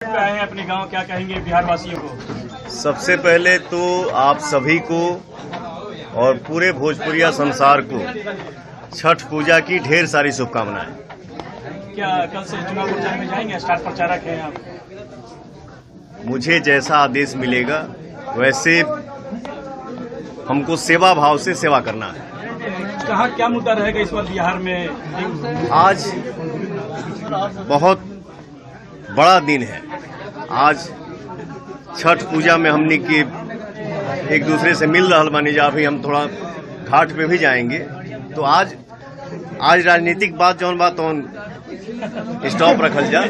आए हैं अपने गांव, क्या कहेंगे बिहार वासियों को? सबसे पहले तो आप सभी को और पूरे भोजपुरिया संसार को छठ पूजा की ढेर सारी शुभकामनाएं। क्या कल से चुनाव प्रचार में जाएंगे? स्टार प्रचारक हैं आप। मुझे जैसा आदेश मिलेगा वैसे हमको सेवा भाव से सेवा करना है। कहाँ क्या मुद्दा रहेगा इस बार बिहार में? आज बहुत बड़ा दिन है। आज छठ पूजा में हमने की एक दूसरे से मिल रहा बानी जा, अभी हम थोड़ा घाट पे भी जाएंगे। तो आज राजनीतिक बात जौन बात स्टॉप रखल जा।